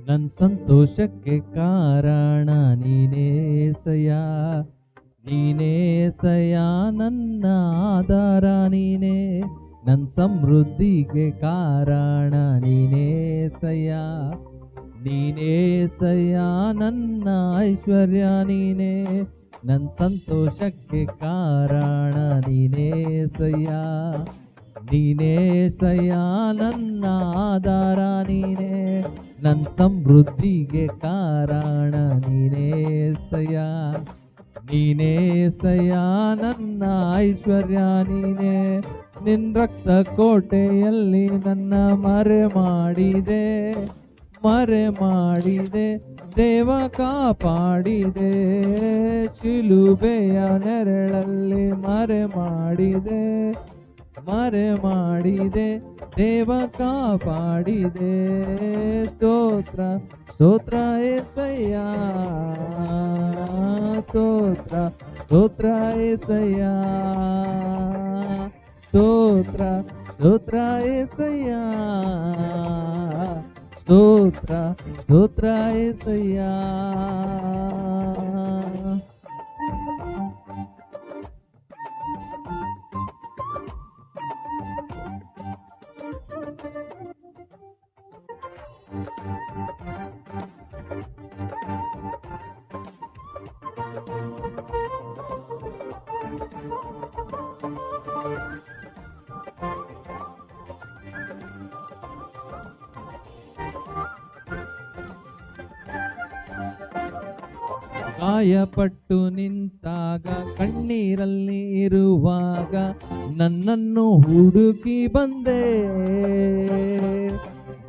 ನನ್ ಸಂತೋಷಕ್ಕೆ ಕಾರಣ ನೀನೇಸಯ್ಯ, ನೀನೇಸಯ್ಯ ನನ್ನ ಆಧಾರ ನೀನೇ. ನನ್ ಸಮೃದ್ಧಿಗೆ ಕಾರಣ ನೀನೇಸಯ್ಯ, ನೀನೇಸಯ್ಯ ನನ್ನ ಐಶ್ವರ್ಯ ನೀನೇ. ನನ್ ಸಂತೋಷಕ್ಕೆ ಕಾರಣ ನೀನೇಸಯ್ಯ, ನೀನೇಸಯ್ಯ ನನ್ನ ಆಧಾರ ನೀನೇ. ನನ್ ಸಮೃದ್ಧಿಗೆ ಕಾರಣ ನೀನೇಸಯ್ಯ, ನೀನೇಸಯ್ಯ ನನ್ನ ಐಶ್ವರ್ಯ ನೀನೇ. ನಿನ್ ರಕ್ತ ಕೋಟೆಯಲ್ಲಿ ನನ್ನ ಮರೆ ಮಾಡಿದೆ, ಮರೆ ಮಾಡಿದೆ ದೇವ ಕಾಪಾಡಿದೆ. ಶಿಲುಬೆಯ ನೆರಳಲ್ಲಿ ಮರೆ ಮಾಡಿದೆ, ಮರೆ ಮಾಡಿದೆ ದೇವ ಕಾಪಾಡಿದೆ. ಸ್ತೋತ್ರ ಸ್ತೋತ್ರ ಏಸಯ್ಯ, ಸ್ತೋತ್ರ ಸ್ತೋತ್ರ ಏಸಯ್ಯ, ಸ್ತೋತ್ರ ಸ್ತೋತ್ರ ಏಸಯ್ಯ, ಸ್ತೋತ್ರ ಸ್ತೋತ್ರ ಏಸಯ್ಯ. ಗಾಯಪಟ್ಟು ನಿಂತಾಗ ಕಣ್ಣೀರಲ್ಲಿ ಇರುವಾಗ ನನ್ನನ್ನು ಹುಡುಕಿ ಬಂದೆ.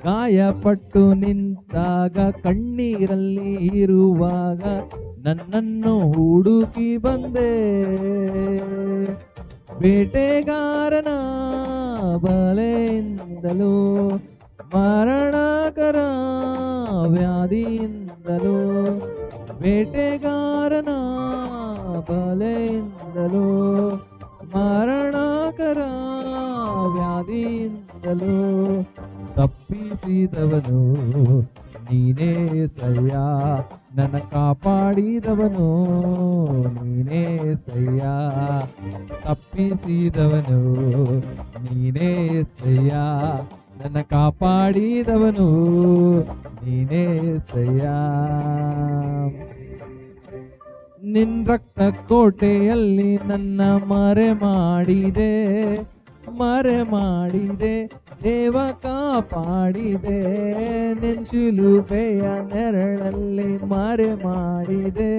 ಗಾಯಪಟ್ಟು ನಿಂತಾಗ ಕಣ್ಣೀರಲ್ಲಿ ಇರುವಾಗ ನನ್ನನ್ನು ಹುಡುಕಿ ಬಂದೆ. ಬೇಟೆಗಾರನ ಬಲೆಯಿಂದಲೂ ಮರಣಕರ ವ್ಯಾಧಿಯಿಂದಲೂ, ಬೇಟೆಗಾರನ ಬಲೆಯಿಂದಲೂ ಮರಣಕರ ವ್ಯಾಧಿಯಿಂದಲೂ ತಪ್ಪಿಸಿದವನು ನೀನೇಸಯ್ಯ, ನನ್ನ ಕಾಪಾಡಿದವನು ನೀನೇಸಯ್ಯ. ತಪ್ಪಿಸಿದವನು ನೀನೇಸಯ್ಯ, ನನ್ನ ಕಾಪಾಡಿದವನು ನೀನೇಸಯ್ಯ. ನಿನ್ ರಕ್ತ ಕೋಟೆಯಲ್ಲಿ ನನ್ನ ಮರೆ ಮಾಡಿದೆ, ಮರೆ ಮಾಡಿದೆ ದೇವ ಕಾಪಾಡಿದೆ. ನಿನ್ ಶಿಲುಬೆಯ ನೆರಳಲ್ಲಿ ಮರೆ ಮಾಡಿದೆ,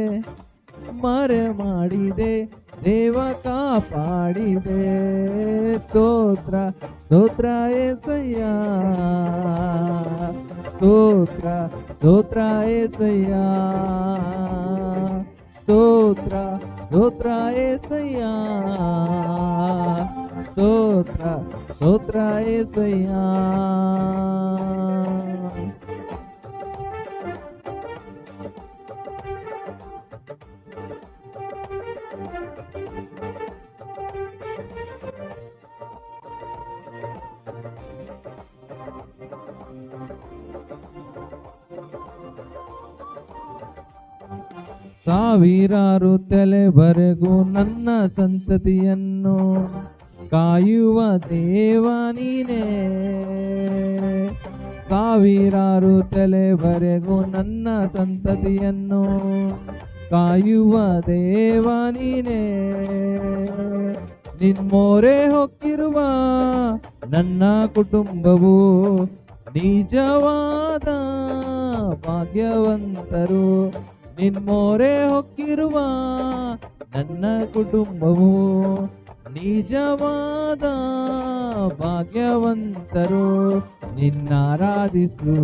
ಮರೆ ಮಾಡಿದೆ ದೇವ ಕಾಪಾಡಿದೆ. ಸ್ತೋತ್ರ ಸ್ತೋತ್ರ ಏಸಯ್ಯ, ಸ್ತೋತ್ರ ಸ್ತೋತ್ರ ಏಸಯ್ಯ, ಸ್ತೋತ್ರ ಸ್ತೋತ್ರ ಏಸಯ್ಯ, ಸ್ತೋತ್ರ ಸ್ತೋತ್ರ ಏಸಯ್ಯ. ಸಾವಿರಾರು ತಲೆವರೆಗೂ ನನ್ನ ಸಂತತಿಯನ್ನು ಕಾಯುವ ದೇವ ನೀನೇ. ಸಾವಿರಾರು ತಲೆವರೆಗೂ ನನ್ನ ಸಂತತಿಯನ್ನು ಕಾಯುವ ದೇವ ನೀನೇ. ನಿನ್ ಮೊರೆ ಹೊಕ್ಕಿರುವ ನನ್ನ ಕುಟುಂಬವು ನಿಜವಾದ ಭಾಗ್ಯವಂತರು. ನಿನ್ಮೋರೆ ಹೊಕ್ಕಿರುವ ನನ್ನ ಕುಟುಂಬವು ನಿಜವಾದ ಭಾಗ್ಯವಂತರು. ನಿನ್ನಾರಾಧಿಸು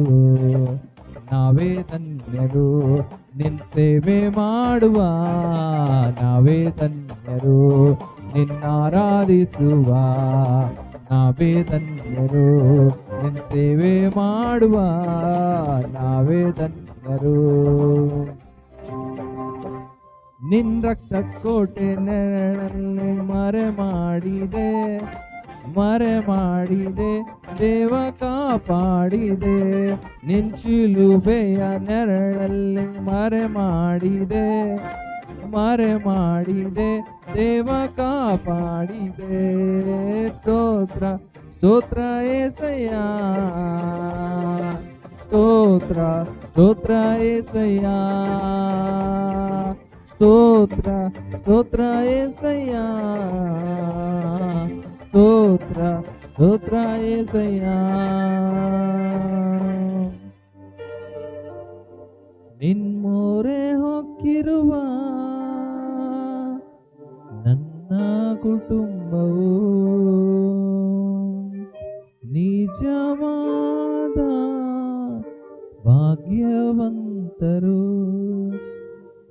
ನಾವೇ ಧನ್ಯರು, ನಿನ್ ಸೇವೆ ಮಾಡುವ ನಾವೇ ಧನ್ಯರು. ನಿನ್ನಾರಾಧಿಸುವ ನಾವೇ ಧನ್ಯರು, ನಿನ್ ಸೇವೆ ಮಾಡುವ ನಾವೇ ಧನ್ಯರು. ನಿನ್ ರಕ್ತ ಕೋಟೆ ನೆರಳಲ್ಲಿ ಮರೆ ಮಾಡಿದೆ ದೇವ ಕಾಪಾಡಿದೆ. ನಿನ್ ಶಿಲುಬೆಯ ನೆರಳಲ್ಲಿ ಮರೆ ಮಾಡಿದೆ ದೇವ ಕಾಪಾಡಿದೆ. ಸ್ತೋತ್ರ ಸ್ತೋತ್ರ ಏಸಯ್ಯ, ಸ್ತೋತ್ರ ಸ್ತೋತ್ರ ಏಸಯ್ಯ, ಸ್ತೋತ್ರ ಸ್ತೋತ್ರ ಏಸಯ್ಯ, ಸ್ತೋತ್ರ ಸ್ತೋತ್ರ ಏಸಯ್ಯ. ನಿನ್ಮೋರೆ ಹೊಕ್ಕಿರುವ ನನ್ನ ಕುಟುಂಬವು ನಿಜವಾದ ಭಾಗ್ಯವಂತರು.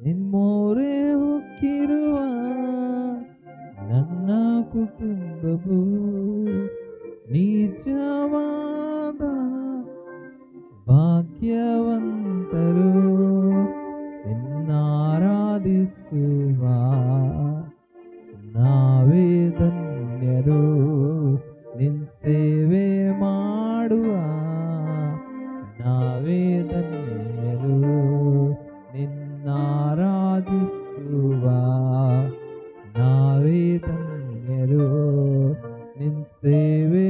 ನಿನ್ಮೋರೆ ಹೊಕ್ಕಿರುವ ನನ್ನ ಕುಟುಂಬವು ನಿಜವಾದ ಭಾಗ್ಯವಂತರು. ನಿನ್ನಾರಾಧಿಸುವ ನಾವೇ ಧನ್ಯರು, ನಿನ್ ಸೇವೆ ಮಾಡುವ ನಾವೇ ಧನ್ಯರು. ನಿನ್ನಾರಾಧಿಸುವ ನಾವೇ ಧನ್ಯರು, ನಿನ್ ಸೇವೆ